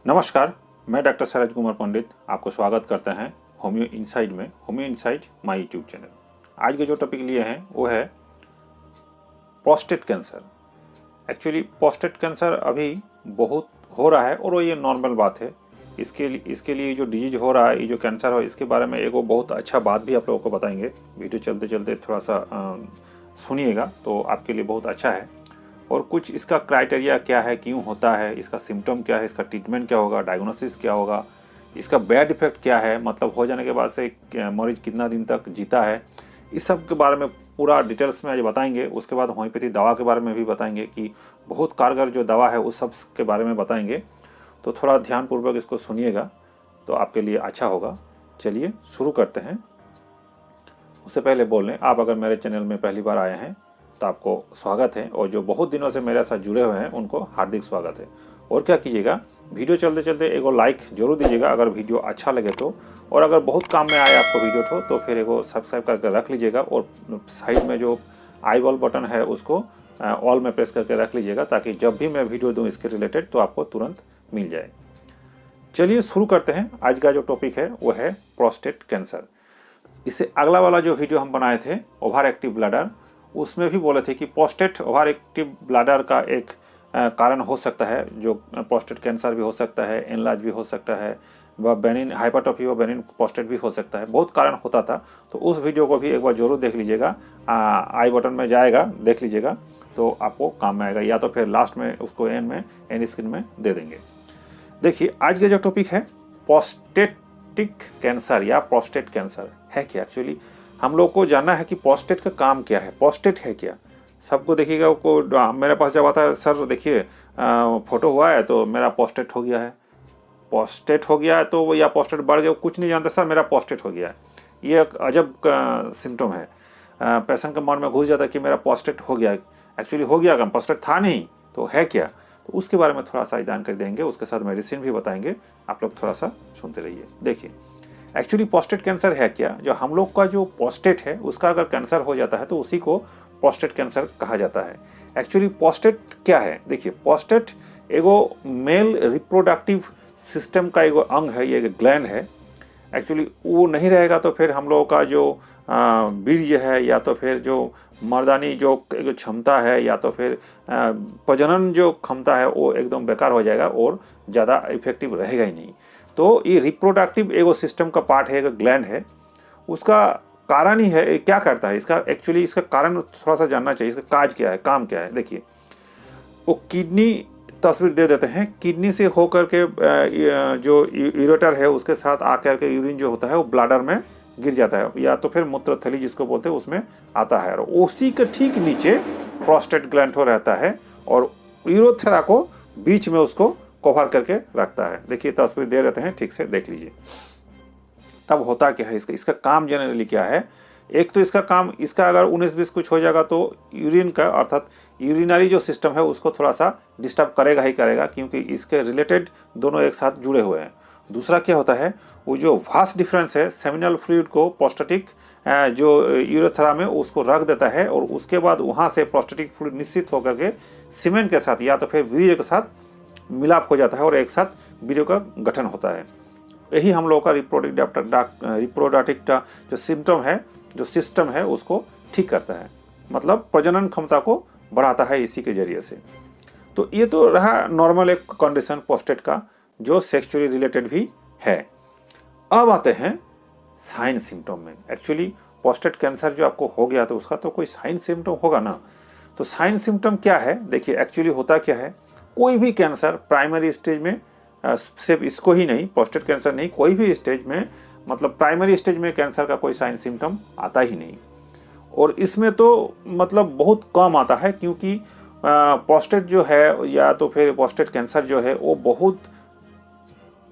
नमस्कार, मैं डॉक्टर शरद कुमार पंडित आपको स्वागत करते हैं होम्यो इनसाइड में। Homeo inside my YouTube channel. आज के जो टॉपिक लिए हैं वो है prostate cancer. Actually prostate cancer अभी बहुत हो रहा है और वो ये नॉर्मल बात है। इसके लिए जो डिजीज हो रहा है, ये जो कैंसर हो, इसके बारे में एक वो बहुत अच्छा बात भी आप लोगों को बताएंगे। वीडियो चलते चलते थोड़ा सा सुनिएगा तो आपके लिए बहुत अच्छा है। और कुछ इसका क्राइटेरिया क्या है, क्यों होता है, इसका सिम्टम क्या है, इसका ट्रीटमेंट क्या होगा, डायग्नोसिस क्या होगा, इसका बैड इफेक्ट क्या है, मतलब हो जाने के बाद से मरीज कितना दिन तक जीता है, इस सब के बारे में पूरा डिटेल्स में आज बताएंगे। उसके बाद होम्योपैथी दवा के बारे में भी बताएंगे कि बहुत कारगर जो दवा है उस सब के बारे में बताएंगे। तो थोड़ा ध्यानपूर्वक इसको सुनिएगा तो आपके लिए अच्छा होगा। चलिए शुरू करते हैं। उससे पहले बोल लें, आप अगर मेरे चैनल में पहली बार आए हैं तो आपको स्वागत है, और जो बहुत दिनों से मेरे साथ जुड़े हुए हैं उनको हार्दिक स्वागत है। और क्या कीजिएगा, वीडियो चलते चलते एगो लाइक जरूर दीजिएगा अगर वीडियो अच्छा लगे तो, और अगर बहुत काम में आए आपको वीडियो तो फिर एगो सब्सक्राइब करके रख लीजिएगा, और साइड में जो आई बॉल बटन है उसको ऑल में प्रेस करके रख लीजिएगा, ताकि जब भी मैं वीडियो दूँ इसके रिलेटेड तो आपको तुरंत मिल जाए। चलिए शुरू करते हैं। आज का जो टॉपिक है वो है प्रोस्टेट कैंसर। इससे अगला वाला जो वीडियो हम बनाए थे ओवर एक्टिव ब्लैडर, उसमें भी बोले थे कि प्रोस्टेट ओवर एक्टिव ब्लैडर का एक कारण हो सकता है, जो प्रोस्टेट कैंसर भी हो सकता है, एनलार्ज भी हो सकता है, व बेनिन हाइपरट्रोफी व बेनिन प्रोस्टेट भी हो सकता है। बहुत कारण होता था। तो उस वीडियो को भी एक बार जरूर देख लीजिएगा, आई बटन में जाएगा, देख लीजिएगा तो आपको काम में आएगा, या तो फिर लास्ट में उसको एंड स्क्रीन में दे देंगे। देखिए आज का जो टॉपिक है प्रोस्टेटिक कैंसर या प्रोस्टेट कैंसर है क्या। एक्चुअली हम लोग को जानना है कि प्रोस्टेट का काम क्या है, प्रोस्टेट है क्या। सबको देखिएगा को मेरे पास जब आता है, सर देखिए फोटो हुआ है तो मेरा प्रोस्टेट हो गया है, प्रोस्टेट हो गया है तो वो, या प्रोस्टेट बढ़ गया, कुछ नहीं जानते, सर मेरा प्रोस्टेट हो गया है। ये एक अजब सिम्टम है। पेशेंट के मन में घुस जाता है कि मेरा प्रोस्टेट हो गया। एक्चुअली हो गया, प्रोस्टेट था नहीं तो है क्या, तो उसके बारे में थोड़ा सा जानकारी देंगे। उसके साथ मेडिसिन भी बताएंगे। आप लोग थोड़ा सा सुनते रहिए। देखिए एक्चुअली प्रोस्टेट कैंसर है क्या। जो हम लोग का जो प्रोस्टेट है उसका अगर कैंसर हो जाता है तो उसी को प्रोस्टेट कैंसर कहा जाता है। एक्चुअली प्रोस्टेट क्या है, देखिए प्रोस्टेट एगो मेल रिप्रोडक्टिव सिस्टम का एगो अंग है, ये ग्लैंड है। एक्चुअली वो नहीं रहेगा तो फिर हम लोगों का जो वीर्य है, या तो फिर जो मर्दानी जो क्षमता है, या तो फिर प्रजनन जो क्षमता है वो एकदम बेकार हो जाएगा और ज़्यादा इफेक्टिव रहेगा ही नहीं। तो ये रिप्रोडक्टिव एगो सिस्टम का पार्ट है, एक ग्लैंड है। उसका कारण ही है, क्या करता है इसका, एक्चुअली इसका कारण थोड़ा सा जानना चाहिए। इसका काज क्या है, काम क्या है। देखिए वो किडनी तस्वीर दे देते हैं। किडनी से होकर के जो यूरेटर है उसके साथ आकर के यूरिन जो होता है वो ब्लैडर में गिर जाता है, या तो फिर मूत्रथली जिसको बोलते हैं उसमें आता है, और उसी के ठीक नीचे प्रोस्टेट ग्लैंड रहता है, और यूरोथेरा को बीच में उसको कवर करके रखता है। देखिए तस्वीर दे रहते हैं, ठीक से देख लीजिए। तब होता क्या है, इसका काम जनरली क्या है। एक तो इसका काम, इसका अगर 19-20 कुछ हो जाएगा तो यूरिन का, अर्थात यूरिनरी जो सिस्टम है उसको थोड़ा सा डिस्टर्ब करेगा ही करेगा, क्योंकि इसके रिलेटेड दोनों एक साथ जुड़े हुए हैं। दूसरा क्या होता है, वो जो वास्ट डिफरेंस है, सेमिनल फ्लूइड को प्रोस्टेटिक जो यूरेथ्रा में उसको रख देता है, और उसके बाद वहाँ से प्रोस्टेटिक फ्लूइड निश्चित होकर के सीमेंट के साथ या तो फिर वीर्य के साथ मिलाप हो जाता है, और एक साथ वीर्य का गठन होता है। यही हम लोगों का रिप्रोडक्टिव का जो सिम्टम है, जो सिस्टम है, उसको ठीक करता है, मतलब प्रजनन क्षमता को बढ़ाता है इसी के जरिए से। तो ये तो रहा नॉर्मल एक कंडीशन प्रोस्टेट का, जो सेक्सुअली रिलेटेड भी है। अब आते हैं साइन सिम्टम में। एक्चुअली प्रोस्टेट कैंसर जो आपको हो गया तो उसका तो कोई साइन सिम्टम होगा ना। तो साइन सिम्टम क्या है, देखिए एक्चुअली होता क्या है, कोई भी कैंसर प्राइमरी स्टेज में, सिर्फ इसको ही नहीं, प्रोस्टेट कैंसर नहीं, कोई भी स्टेज में, मतलब प्राइमरी स्टेज में कैंसर का कोई साइन सिम्टम आता ही नहीं। और इसमें तो मतलब बहुत कम आता है, क्योंकि प्रोस्टेट जो है, या तो फिर प्रोस्टेट कैंसर जो है वो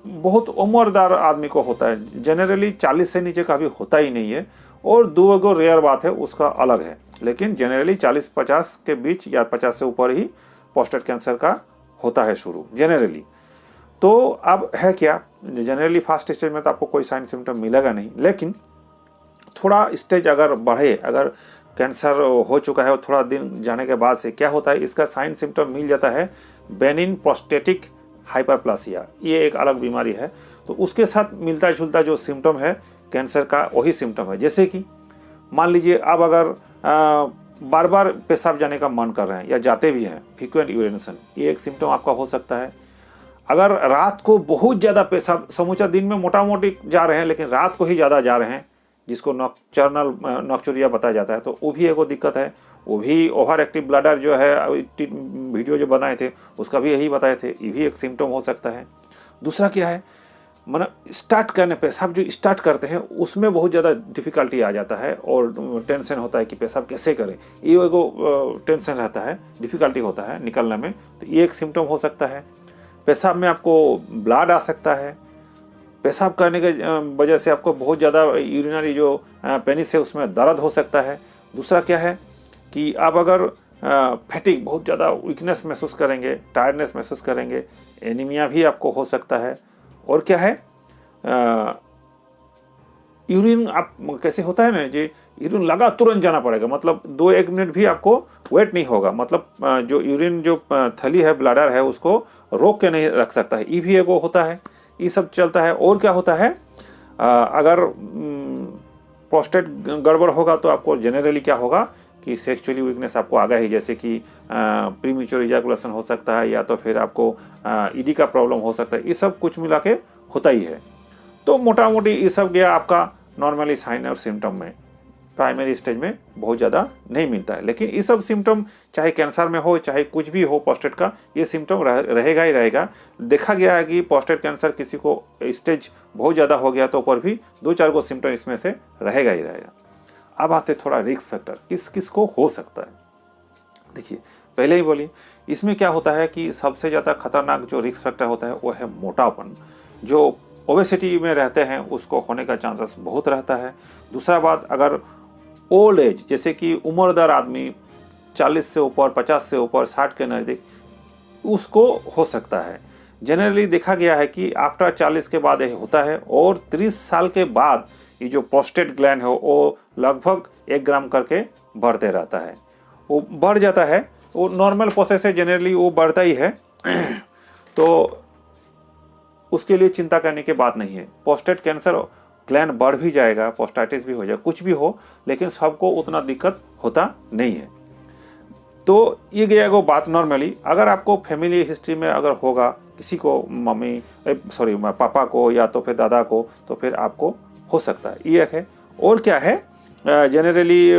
बहुत उम्रदार आदमी को होता है। जनरली 40 से नीचे का भी होता ही नहीं है, और दो गो रेयर बात है उसका अलग है, लेकिन जनरली 40-50 के बीच या 50 से ऊपर ही प्रोस्टेट कैंसर का होता है शुरू जनरली। तो अब है क्या, जनरली फर्स्ट स्टेज में तो आपको कोई साइन सिम्टम मिलेगा नहीं, लेकिन थोड़ा स्टेज अगर बढ़े, अगर कैंसर हो चुका है और थोड़ा दिन जाने के बाद से क्या होता है, इसका साइन सिम्टम मिल जाता है बेनिन प्रोस्टेटिक हाइपरप्लासिया, ये एक अलग बीमारी है। तो उसके साथ मिलता जुलता जो सिम्टम है कैंसर का वही सिम्टम है। जैसे कि मान लीजिए आप अगर बार बार पेशाब जाने का मन कर रहे हैं या जाते भी हैं, फ्रीक्वेंट यूरिनेशन, ये एक सिम्टम आपका हो सकता है। अगर रात को बहुत ज़्यादा पेशाब, समूचा दिन में मोटा मोटी जा रहे हैं लेकिन रात को ही ज़्यादा जा रहे हैं, जिसको नॉक्टर्नल नॉक्चुरिया बताया जाता है, तो वो भी एक दिक्कत है। वो भी ओवर एक्टिव ब्लडर जो है, वीडियो जो बनाए थे उसका भी यही बताए थे, ये भी एक सिम्टम हो सकता है। दूसरा क्या है, मतलब स्टार्ट करने, पेशाब जो स्टार्ट करते हैं उसमें बहुत ज़्यादा डिफ़िकल्टी आ जाता है और टेंशन होता है कि पेशाब कैसे करें, ये एगो टेंशन रहता है, डिफ़िकल्टी होता है निकलने में, तो ये एक सिम्टम हो सकता है। पेशाब में आपको ब्लड आ सकता है, पेशाब करने के वजह से आपको बहुत ज़्यादा यूरिनरी जो पेनिस है उसमें दर्द हो सकता है। दूसरा क्या है कि आप अगर फैटिक, बहुत ज़्यादा वीकनेस महसूस करेंगे, टायर्डनेस महसूस करेंगे, एनीमिया भी आपको हो सकता है। और क्या है, यूरिन आप कैसे होता है ना जी, यूरिन लगा तुरंत जाना पड़ेगा, मतलब 2-1 मिनट भी आपको वेट नहीं होगा, मतलब जो यूरिन जो थैली है, ब्लैडर है, उसको रोक के नहीं रख सकता है, ये भी एक होता है, ये सब चलता है। और क्या होता है, अगर प्रोस्टेट गड़बड़ होगा तो आपको जनरली क्या होगा कि सेक्सुअली वीकनेस आपको आ गया ही, जैसे कि प्रीमेच्योर इजैकुलेशन हो सकता है, या तो फिर आपको ईडी का प्रॉब्लम हो सकता है, ये सब कुछ मिला के होता ही है। तो मोटा मोटी ये सब गया आपका नॉर्मली साइन और सिम्टम में, प्राइमरी स्टेज में बहुत ज़्यादा नहीं मिलता है। लेकिन ये सब सिम्टम चाहे कैंसर में हो चाहे कुछ भी हो प्रोस्टेट का, ये सिम्टम रहेगा ही रहेगा। देखा गया है कि प्रोस्टेट कैंसर किसी को स्टेज बहुत ज़्यादा हो गया तो ऊपर भी 2-4 को सिम्टम इसमें से रहेगा ही रहेगा। अब आते थोड़ा रिस्क फैक्टर, किस किस को हो सकता है। देखिए पहले ही बोली, इसमें क्या होता है कि सबसे ज़्यादा खतरनाक जो रिस्क फैक्टर होता है वो है मोटापन। जो ओबेसिटी में रहते हैं उसको होने का चांसेस बहुत रहता है। दूसरा बात, अगर ओल्ड एज, जैसे कि उम्रदर आदमी 40 से ऊपर, 50 से ऊपर, 60 के नज़दीक, उसको हो सकता है। जनरली देखा गया है कि आफ्टर 40 के बाद ये होता है, और 30 साल के बाद ये जो प्रोस्टेट ग्लैंड है वो लगभग 1 ग्राम करके बढ़ते रहता है। वो बढ़ जाता है, वो नॉर्मल प्रोसेस है, जनरली वो बढ़ता ही है। तो उसके लिए चिंता करने की बात नहीं है। प्रोस्टेट कैंसर ग्लैंड बढ़ भी जाएगा, प्रोस्टाइटिस भी हो जाए, कुछ भी हो, लेकिन सबको उतना दिक्कत होता नहीं है। तो ये गया वो बात नॉर्मली। अगर आपको फैमिली हिस्ट्री में अगर होगा, किसी को पापा को या तो फिर दादा को, तो फिर आपको हो सकता है, ये एक है। और क्या है, जनरली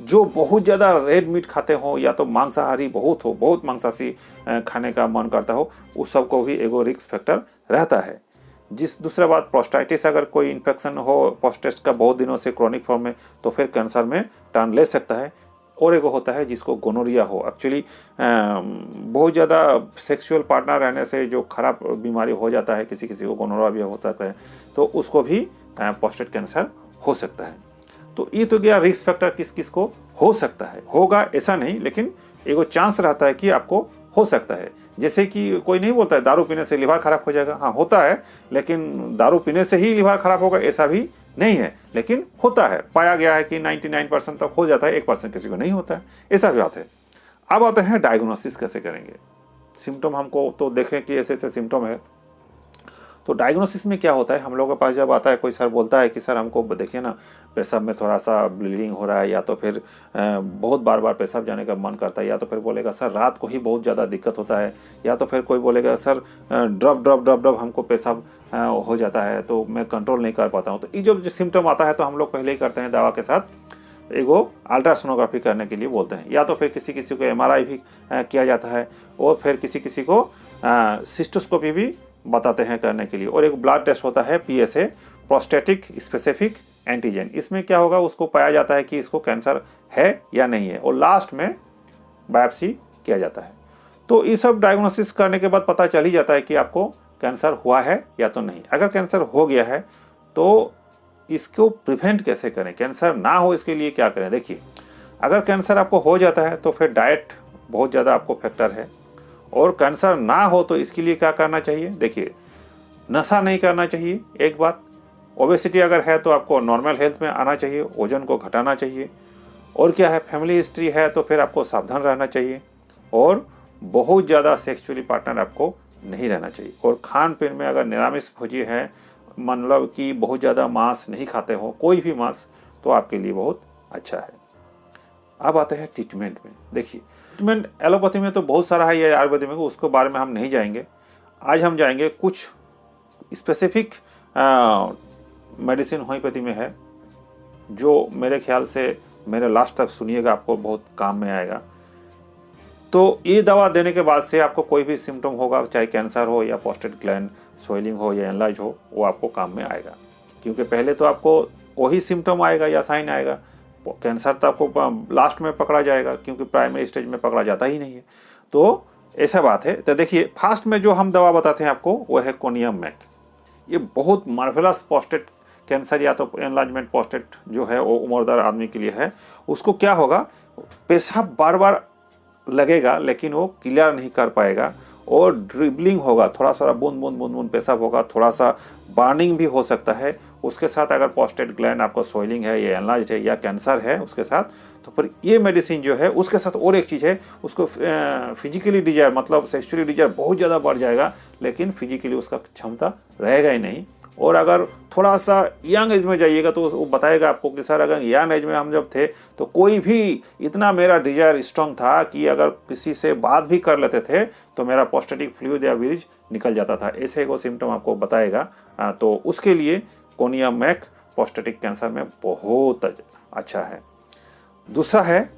जो बहुत ज़्यादा रेड मीट खाते हो या तो मांसाहारी बहुत मांसाहारी खाने का मन करता हो, उस सबको भी एगो रिस्क फैक्टर रहता है। दूसरा बात, प्रोस्टाइटिस, अगर कोई इन्फेक्शन हो प्रोस्टेट का बहुत दिनों से क्रोनिक फॉर्म में, तो फिर कैंसर में टर्न ले सकता है। और एगो होता है जिसको गोनोरिया हो, एक्चुअली बहुत ज़्यादा सेक्सुअल पार्टनर रहने से जो खराब बीमारी हो जाता है, किसी किसी को गोनोरिया भी हो सकता है, तो उसको भी प्रोस्टेट कैंसर हो सकता है। तो ये तो गया रिस्क फैक्टर किस किस को हो सकता है। होगा ऐसा नहीं, लेकिन एगो चांस रहता है कि आपको हो सकता है। जैसे कि कोई नहीं बोलता है दारू पीने से लिवर खराब हो जाएगा, हाँ होता है, लेकिन दारू पीने से ही लिवर खराब होगा ऐसा भी नहीं है, लेकिन होता है। पाया गया है कि 99% तक हो जाता है, 1% किसी को नहीं होता है, ऐसा भी बात है। अब आते हैं डायग्नोसिस कैसे करेंगे। सिम्टम हमको तो देखें कि ऐसे ऐसे सिम्टम है, तो डायग्नोसिस में क्या होता है, हम लोगों के पास जब आता है कोई सर बोलता है कि सर हमको देखिए ना पेशाब में थोड़ा सा ब्लीडिंग हो रहा है, या तो फिर बहुत बार बार पेशाब जाने का मन करता है, या तो फिर बोलेगा सर रात को ही बहुत ज़्यादा दिक्कत होता है, या तो फिर कोई बोलेगा सर ड्रॉप हमको पेशाब हो जाता है तो मैं कंट्रोल नहीं कर पाता हूँ। तो ये जो सिम्टम आता है तो हम लोग पहले ही करते हैं दवा के साथ एगो अल्ट्रासोनोग्राफी करने के लिए बोलते हैं, या तो फिर किसी किसी को MRI भी किया जाता है, और फिर किसी किसी को सिस्टोस्कोपी भी बताते हैं करने के लिए। और एक ब्लड टेस्ट होता है PSA, प्रोस्टेटिक स्पेसिफिक एंटीजन। इसमें क्या होगा, उसको पाया जाता है कि इसको कैंसर है या नहीं है, और लास्ट में बायोप्सी किया जाता है। तो ये सब डायग्नोसिस करने के बाद पता चल ही जाता है कि आपको कैंसर हुआ है या तो नहीं। अगर कैंसर हो गया है तो इसको प्रिवेंट कैसे करें, कैंसर ना हो इसके लिए क्या करें। देखिए, अगर कैंसर आपको हो जाता है तो फिर डाइट बहुत ज़्यादा आपको फैक्टर है, और कैंसर ना हो तो इसके लिए क्या करना चाहिए। देखिए, नशा नहीं करना चाहिए, एक बात। ओबेसिटी अगर है तो आपको नॉर्मल हेल्थ में आना चाहिए, वजन को घटाना चाहिए। और क्या है, फैमिली हिस्ट्री है तो फिर आपको सावधान रहना चाहिए, और बहुत ज़्यादा सेक्सुअली पार्टनर आपको नहीं रहना चाहिए। और खान पीन में अगर निरामिष भोजी है, मतलब कि बहुत ज़्यादा मांस नहीं खाते हो, कोई भी मांस, तो आपके लिए बहुत अच्छा है। अब आते हैं ट्रीटमेंट में। देखिए ट्रीटमेंट एलोपैथी में तो बहुत सारा है या आयुर्वेदिक में, उसके बारे में हम नहीं जाएंगे। आज हम जाएंगे कुछ स्पेसिफिक मेडिसिन होम्योपैथी में है, जो मेरे ख्याल से मेरे लास्ट तक सुनिएगा, आपको बहुत काम में आएगा। तो ये दवा देने के बाद से आपको कोई भी सिम्टम होगा, चाहे कैंसर हो या प्रोस्टेट ग्लैंड स्वेलिंग हो या एनलार्ज हो, वो आपको काम में आएगा। क्योंकि पहले तो आपको वही सिम्टम आएगा या साइन आएगा, कैंसर तो आपको लास्ट में पकड़ा जाएगा, क्योंकि प्राइमरी स्टेज में पकड़ा जाता ही नहीं है। तो ऐसा बात है। तो देखिए फास्ट में जो हम दवा बताते हैं आपको, वो है कोनियम मैक। ये बहुत मार्वेलस प्रोस्टेट कैंसर या तो एनलार्जमेंट प्रोस्टेट जो है वो उम्रदार आदमी के लिए है। उसको क्या होगा, पेशाब बार बार लगेगा लेकिन वो क्लियर नहीं कर पाएगा, और ड्रिबलिंग होगा, थोड़ा सा बूंद बूंद बूंद बूंद पेशाब होगा, थोड़ा सा बर्निंग भी हो सकता है। उसके साथ अगर प्रोस्टेट ग्लैंड आपको स्वेलिंग है या एनलार्ज है या कैंसर है उसके साथ, तो फिर ये मेडिसिन जो है उसके साथ और एक चीज़ है, उसको फिजिकली डिजायर मतलब सेक्सुअली डिजायर बहुत ज़्यादा बढ़ जाएगा, लेकिन फिजिकली उसका क्षमता रहेगा ही नहीं। और अगर थोड़ा सा यंग एज में जाइएगा तो वो बताएगा आपको कि सर अगर यंग एज में हम जब थे तो कोई भी इतना मेरा डिजायर स्ट्रांग था कि अगर किसी से बात भी कर लेते थे तो मेरा प्रोस्टेटिक फ्लूइड या वीर्य निकल जाता था, ऐसे को सिम्टम आपको बताएगा। तो उसके लिए कोनियम मैक प्रोस्टेटिक कैंसर में बहुत अच्छा है। दूसरा है,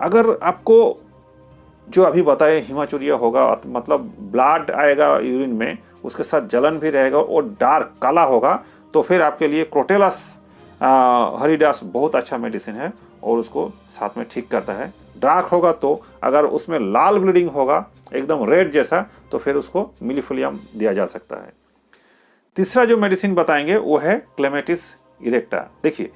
अगर आपको जो अभी बताए हिमाचुरिया होगा, मतलब ब्लड आएगा यूरिन में, उसके साथ जलन भी रहेगा और डार्क काला होगा, तो फिर आपके लिए क्रोटेलस हरिडास बहुत अच्छा मेडिसिन है और उसको साथ में ठीक करता है। डार्क होगा तो अगर उसमें लाल ब्लीडिंग होगा एकदम रेड जैसा, तो फिर उसको मिलीफोलियम दिया जा सकता है। तीसरा जो मेडिसिन बताएंगे वो है क्लेमेटिस इरेक्टा। देखिए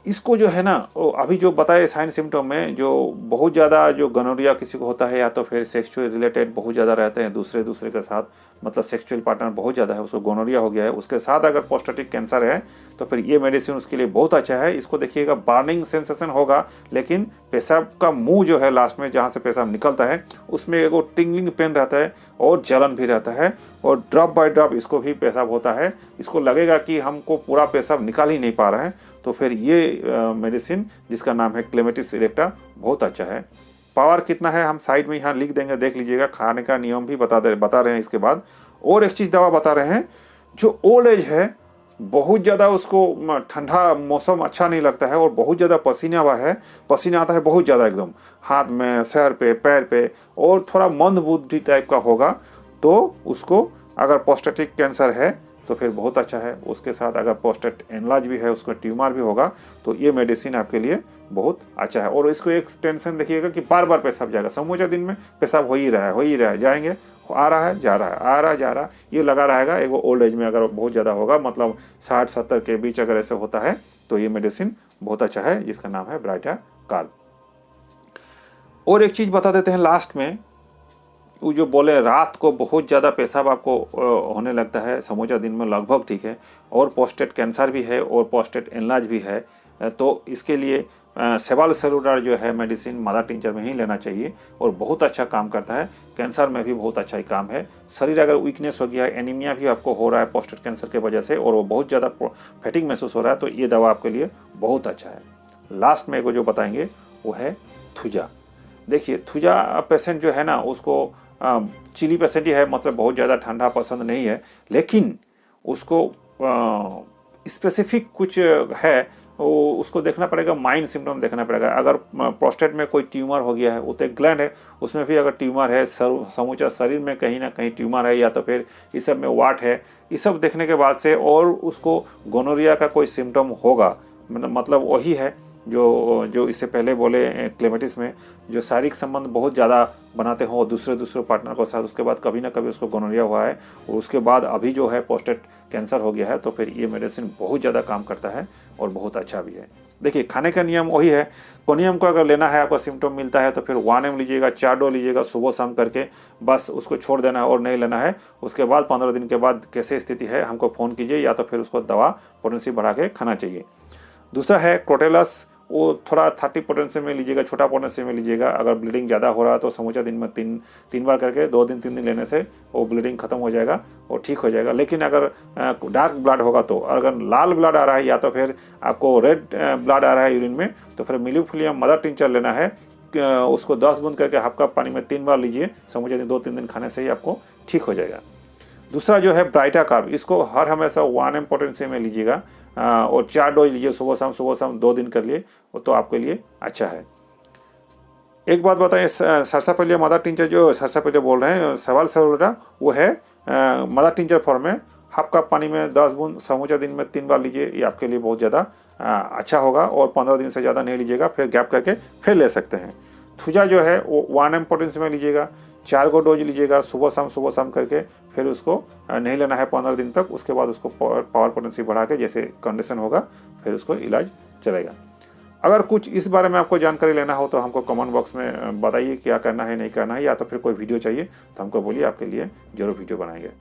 इसको जो है ना, अभी जो बताए साइन सिम्टम में जो बहुत ज़्यादा जो गोनोरिया किसी को होता है, या तो फिर सेक्सुअल रिलेटेड बहुत ज़्यादा रहते हैं दूसरे के साथ, मतलब सेक्सुअल पार्टनर बहुत ज़्यादा है, उसको गोनोरिया हो गया है, उसके साथ अगर प्रोस्टेटिक कैंसर है तो फिर ये मेडिसिन उसके लिए बहुत अच्छा है। इसको देखिएगा बर्निंग सेंसेशन होगा, लेकिन पेशाब का मुंह जो है लास्ट में जहाँ से पेशाब निकलता है उसमें एगो टिंगलिंग पेन रहता है और जलन भी रहता है, और ड्रॉप बाय ड्रॉप इसको भी पेशाब होता है। इसको लगेगा कि हमको पूरा पेशाब निकाल ही नहीं पा रहा है, तो फिर ये मेडिसिन जिसका नाम है क्लेमेटिस इरेक्टा बहुत अच्छा है। पावर कितना है हम साइड में यहाँ लिख देंगे, देख लीजिएगा। खाने का नियम भी बता रहे हैं इसके बाद। और एक चीज़ दवा बता रहे हैं, जो ओल्ड एज है बहुत ज़्यादा उसको ठंडा मौसम अच्छा नहीं लगता है और बहुत ज़्यादा पसीना आता है बहुत ज़्यादा, एकदम हाथ में, सर पे, पैर पे, और थोड़ा मंदबुद्धि टाइप का होगा, तो उसको अगर प्रोस्टेटिक कैंसर है तो फिर बहुत अच्छा है। उसके साथ अगर प्रोस्टेट एनलार्ज भी है, उसमें ट्यूमर भी होगा, तो ये मेडिसिन आपके लिए बहुत अच्छा है। और इसको एक टेंशन देखिएगा कि बार बार पेशाब जाएगा, समूचा दिन में पेशाब हो ही रहा है, जाएंगे, आ रहा है जा रहा है, आ रहा है जा रहा है, ये लगा रहेगा। एगो ओल्ड एज में अगर बहुत ज़्यादा होगा, मतलब 60-70 के बीच अगर ऐसे होता है, तो ये मेडिसिन बहुत अच्छा है, जिसका नाम है ब्राइटा कार्ब। और एक चीज़ बता देते हैं लास्ट में, वो जो बोले रात को बहुत ज़्यादा पेशाब आपको होने लगता है, समूचा दिन में लगभग ठीक है, और प्रोस्टेट कैंसर भी है और प्रोस्टेट एनलार्ज भी है, तो इसके लिए सेवाल सेलुलर जो है मेडिसिन मदर टिंचर में ही लेना चाहिए और बहुत अच्छा काम करता है। कैंसर में भी बहुत अच्छा ही काम है। शरीर अगर वीकनेस हो गया है, एनीमिया भी आपको हो रहा है प्रोस्टेट कैंसर के वजह से, और वो बहुत ज़्यादा फैटिग महसूस हो रहा है, तो ये दवा आपके लिए बहुत अच्छा है। लास्ट में को जो बताएंगे वो है थुजा। देखिए थुजा पेशेंट जो है ना, उसको चिली पेशेंट ही है, मतलब बहुत ज़्यादा ठंडा पसंद नहीं है, लेकिन उसको स्पेसिफिक कुछ है, उसको देखना पड़ेगा, माइंड सिम्टम देखना पड़ेगा। अगर प्रोस्टेट में कोई ट्यूमर हो गया है, वो तो एक ग्लैंड है, उसमें भी अगर ट्यूमर है, समूचा शरीर में कहीं ना कहीं ट्यूमर है, या तो फिर इस सब में वाट है, ये सब देखने के बाद से, और उसको गोनोरिया का कोई सिम्टम होगा, मतलब वही है जो इससे पहले बोले क्लेमेटिस में, जो शारीरिक संबंध बहुत ज़्यादा बनाते हो दूसरे पार्टनर के साथ, उसके बाद कभी ना कभी उसको गोनोरिया हुआ है, और उसके बाद अभी जो है प्रोस्टेट कैंसर हो गया है, तो फिर ये मेडिसिन बहुत ज़्यादा काम करता है और बहुत अच्छा भी है। देखिए खाने का नियम वही है, कोनियम को अगर लेना है, आपको सिम्टम मिलता है तो फिर 1 ml लीजिएगा, 4 डोज लीजिएगा सुबह शाम करके, बस उसको छोड़ देना है और नहीं लेना है। उसके बाद 15 दिन के बाद कैसे स्थिति है हमको फ़ोन कीजिए, या तो फिर उसको दवा पोटेंसी बढ़ा के खाना चाहिए। दूसरा है क्रोटेलस वो थोड़ा 30 पोटेंशियम में लीजिएगा, छोटा पोटेंशियम में लीजिएगा। अगर ब्लीडिंग ज़्यादा हो रहा है तो समूचा दिन में तीन बार करके 2 दिन 3 दिन लेने से वो ब्लीडिंग खत्म हो जाएगा और ठीक हो जाएगा। लेकिन अगर डार्क ब्लड होगा तो, अगर लाल ब्लड आ रहा है या तो फिर आपको रेड ब्लड आ रहा है यूरिन में, तो फिर मिलीफिलियम मदर टिंचर लेना है। उसको 10 बूंद करके हाफ कप पानी में 3 बार लीजिए। समूचा दिन 2-3 दिन खाने से ही आपको ठीक हो जाएगा। दूसरा जो है ब्राइटा कार्ब, इसको हर हमेशा 1 mg पोटेंशियम में लीजिएगा और 4 डोज लीजिए, सुबह शाम 2 दिन कर लिए, वो तो आपके लिए अच्छा है। एक बात बताएं, सरसापेलिया मदर टिंचर जो सरसापेलिया बोल रहे हैं सवाल सर, वो है मदर टिंचर फॉर्म में। हाफ कप पानी में 10 बूंद समूचा दिन में 3 बार लीजिए, ये आपके लिए बहुत ज़्यादा अच्छा होगा। और 15 दिन से ज़्यादा नहीं लीजिएगा, फिर गैप करके फिर ले सकते हैं। थुजा जो है वो 1 mg पोटेंशियम में लीजिएगा, 4 को डोज लीजिएगा, सुबह शाम करके, फिर उसको नहीं लेना है 15 दिन तक। उसके बाद उसको पावर पोटेंसी बढ़ा के जैसे कंडीशन होगा फिर उसको इलाज चलेगा। अगर कुछ इस बारे में आपको जानकारी लेना हो तो हमको कमेंट बॉक्स में बताइए क्या करना है नहीं करना है, या तो फिर कोई वीडियो चाहिए तो हमको बोलिए, आपके लिए जरूर वीडियो बनाएंगे।